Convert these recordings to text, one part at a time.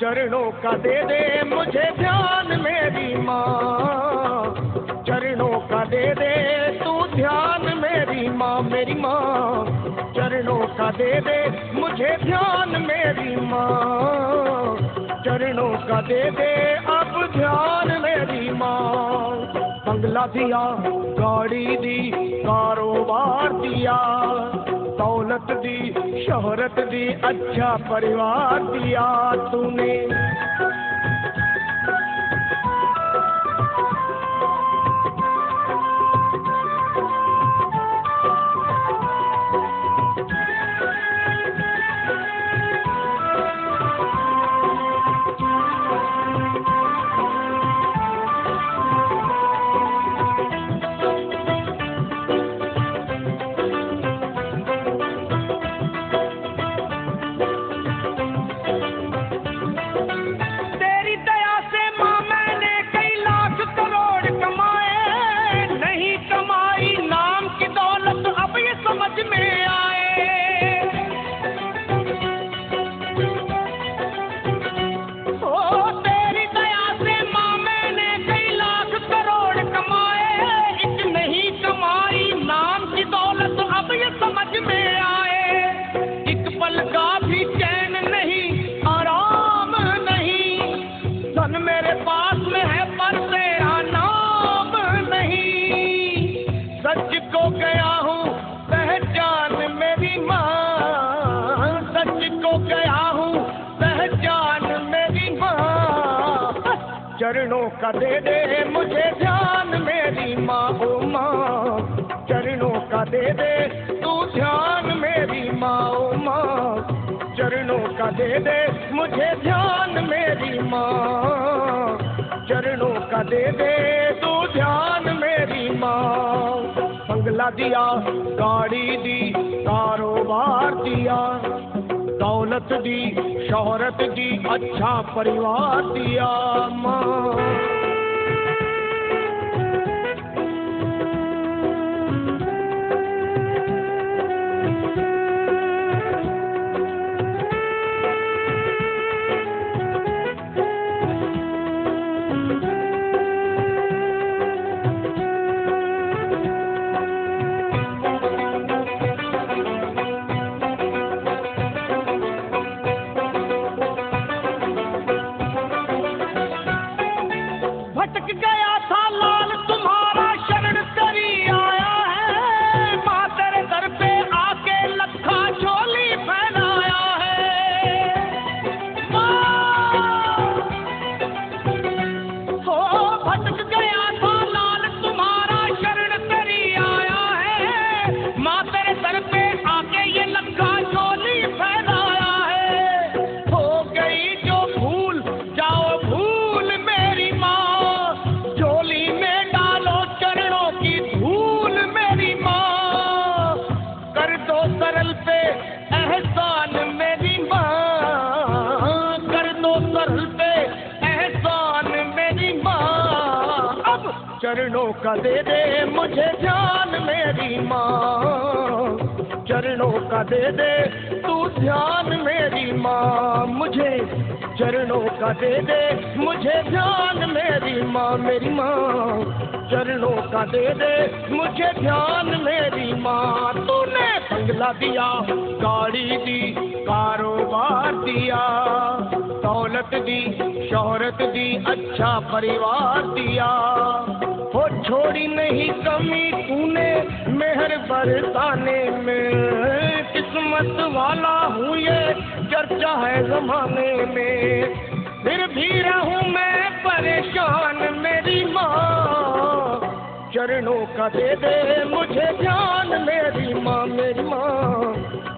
चरणों का दे दे मुझे ध्यान मेरी माँ, चरणों का दे दे तू ध्यान मेरी माँ, मेरी माँ। चरणों का दे दे मुझे ध्यान मेरी माँ, चरणों का दे दे अब ध्यान मेरी माँ। बंगला दिया, गाड़ी दी, कारोबार दिया, दौलत दी, शोहरत दी, अच्छा परिवार दिया तूने। चरणों का दे दे मुझे ध्यान मेरी माँ, ओ माँ। चरणों का दे दे तू ध्यान मेरी माँ, ओ माँ। चरणों का दे दे मुझे ध्यान मेरी माँ, चरणों का दे दे तू ध्यान मेरी माँ। बंगला दिया, गाड़ी दी, कारोबार दिया, दौलत दी, शोहरत दी, अच्छा परिवार दिया माँ। चरणों का दे दे मुझे ध्यान मेरी माँ, चरणों का दे दे तू ध्यान मेरी माँ मुझे। चरणों का दे दे मुझे ध्यान मेरी माँ, मेरी माँ। चरणों का दे दे मुझे ध्यान मेरी माँ। तूने बंगला दिया, गाड़ी दी, कारोबार दिया, दौलत दी, शोहरत दी, अच्छा परिवार दिया। हो छोड़ी नहीं कमी तूने मेहर बरसाने में, किस्मत वाला हूँ ये चर्चा है जमाने में। फिर भी रहूँ मैं परेशान मेरी माँ, चरणों का दे दे मुझे ध्यान मेरी माँ, मेरी माँ।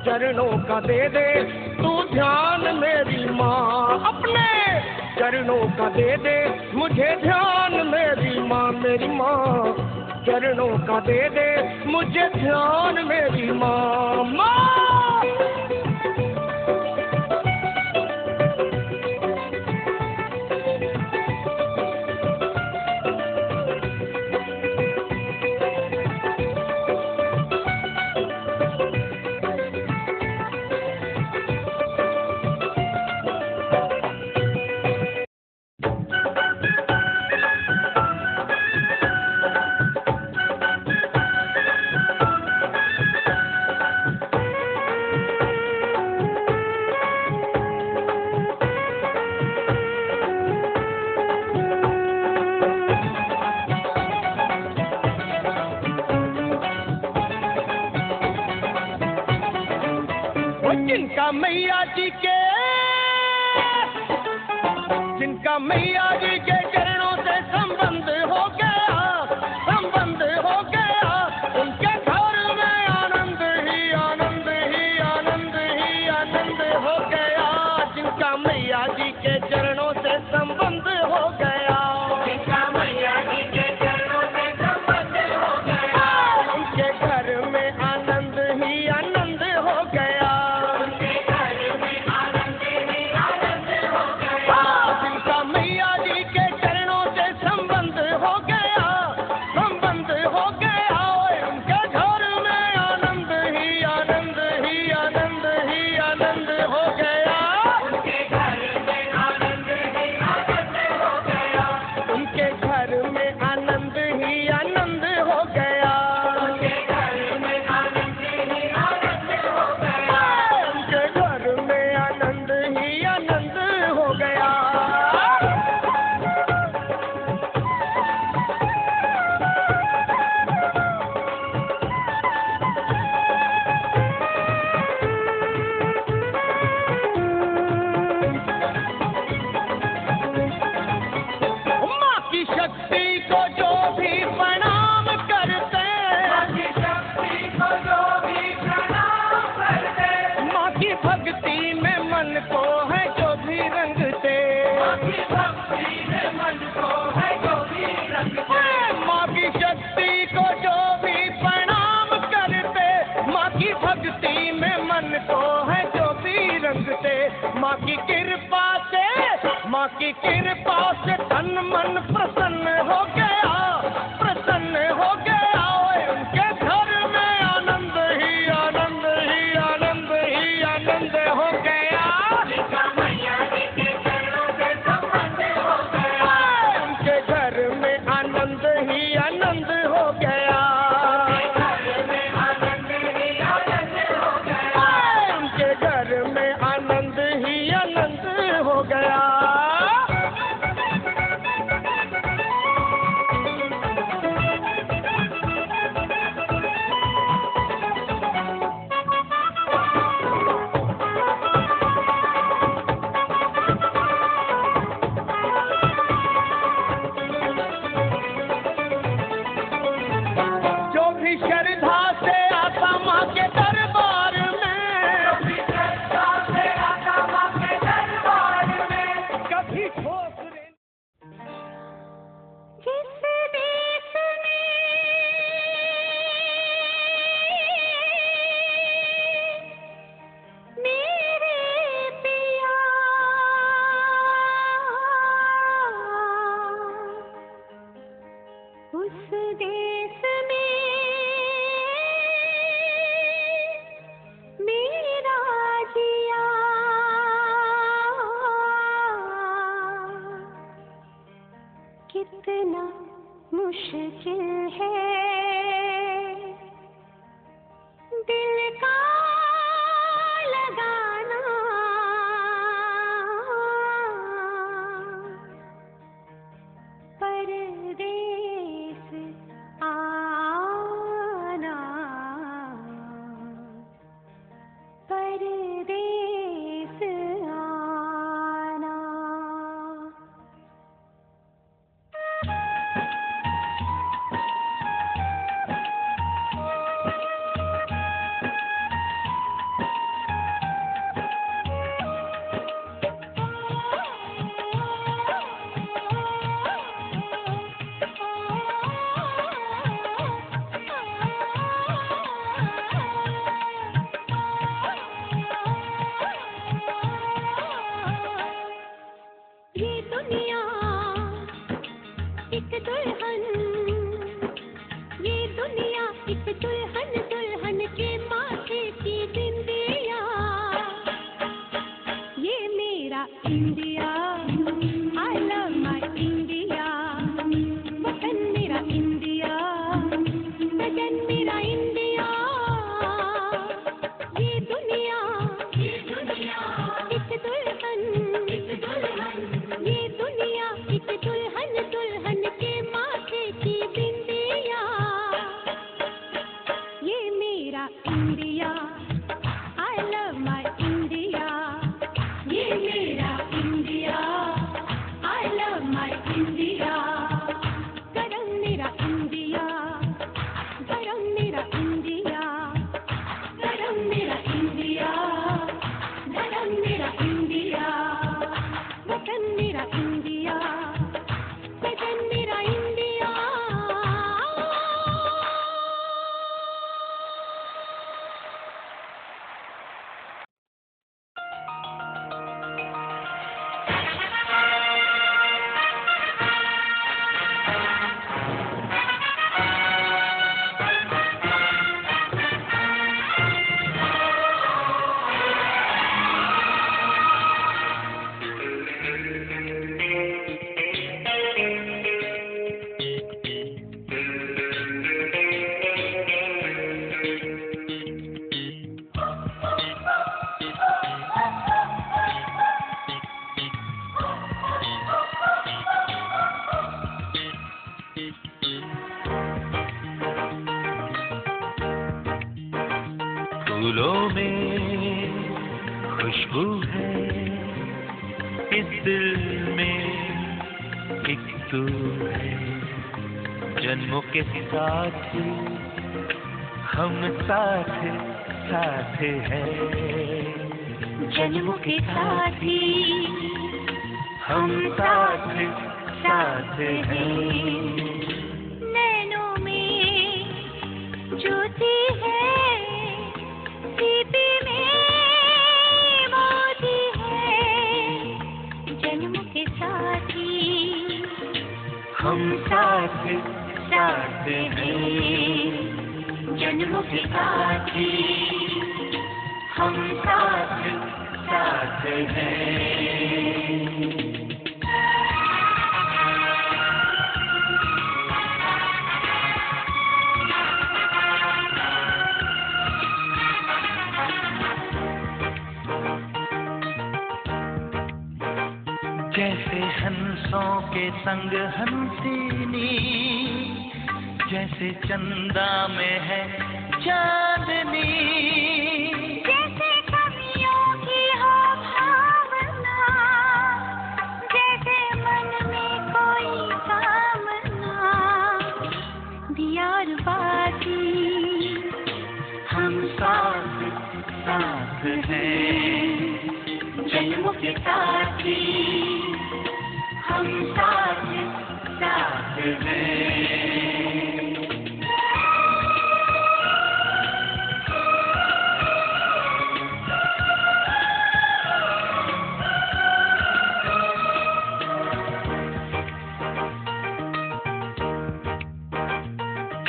चरणों का दे दे तू ध्यान मेरी माँ, अपने चरणों का दे दे मुझे ध्यान मेरी माँ, मेरी माँ। चरणों का दे दे मुझे ध्यान मेरी माँ, माँ। जिनका मैया जी के चरणों से संबंध हो गया, संबंध हो गया, उनके घर में आनंद ही आनंद ही आनंद ही आनंद हो गया। जिनका मैया जी के चरणों से संबंध हो गया, जिनका मैया जी के चरणों से संबंध हो गया, उनके घर में आनंद ही आनंद हो गया, उनके घर में आनंद ही आनंद हो गया। जिनका मैया जी के चरणों से संबंध हो गया, संबंध हो गया, उनके घर में आनंद ही आनंद ही आनंद ही आनंद हो गया, उनके घर में आनंद ही आनंद हो गया, उनके घर में आनंद ही आनंद हो गया, उनके घर में आनंद ही आनंद हो गया, उनके घर में आनंद ही आनंद हो गया। माँ की शक्ति को जो भी प्रणाम करते, माँ की शक्ति को जो भी प्रणाम करते, माँ की भक्ति में मन को है जो भी रंगते, माँ की भक्ति में मन को है जो भी रंगते, माँ की शक्ति को जो भी प्रणाम करते, माँ की भक्ति में मन को है जो भी रंगते। माँ की कृपा से, माँ की कृपा से तन मन प्रसन्न हो गया, प्रसन्न हो गया, उनके घर में आनंद ही आनंद ही आनंद ही आनंद हो गया। मैया जी के चरणों से संबंध हो गया, उनके घर में आनंद ही आनंद हो गया, उनके घर में आनंद ही आनंद हो गया, उनके घर में आनंद ही आनंद हो गया। जो भी श्रद्धा से आता माँ के दरबार में, जो भी श्रद्धा से आता माँ के दरबार में, कभी ठोस जिस देश में मेरे पिया उस देश में मेरा जिया कितना मुश्किल है दिल का लगाना, परदेस आना, परदेस आना। ये दुनिया एक दुल्हन, ये दुनिया एक दुल्हन, दुल्हन के माथे की बिंदिया, ये मेरा India, I love my India, वतन मेरा इंडिया, सजन मेरा इंडिया। ये दुनिया एक दुल्हन, ये दुनिया एक दुल्हन, दुल्हन के माथे की बिंदिया, ये मेरा इंडिया, आई लव माय फूलों में खुशबू है, इस दिल में एक तू है। जन्मों के साथ हम साथ साथ हैं, जन्मों के साथी हम साथ साथ हैं। नैनों में ज्योति है, सीपी में मोती है, जन्मों के साथी हम साथ साथ हैं, जन्मों के साथी हम साथ साथ हैं। जैसे हंसों के संग हंसिनी, जैसे चंदा में है चांदनी, जैसे कवियों की हो भावना, जैसे मन में कोई कामना, दिया और बाती हम साथ साथ हैं, जन्मों के साथी हम साथ साथ हैं।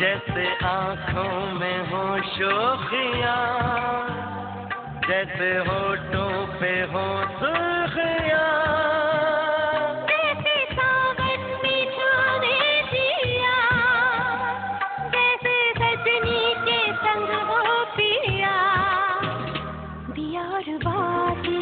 जैसे आँखों में हो शोखियाँ, जैसे होठों पे हो सुर्खियाँ, जैसे सावन में छाने दिया, जैसे सजनी के संग हो पिया, दिया और बाती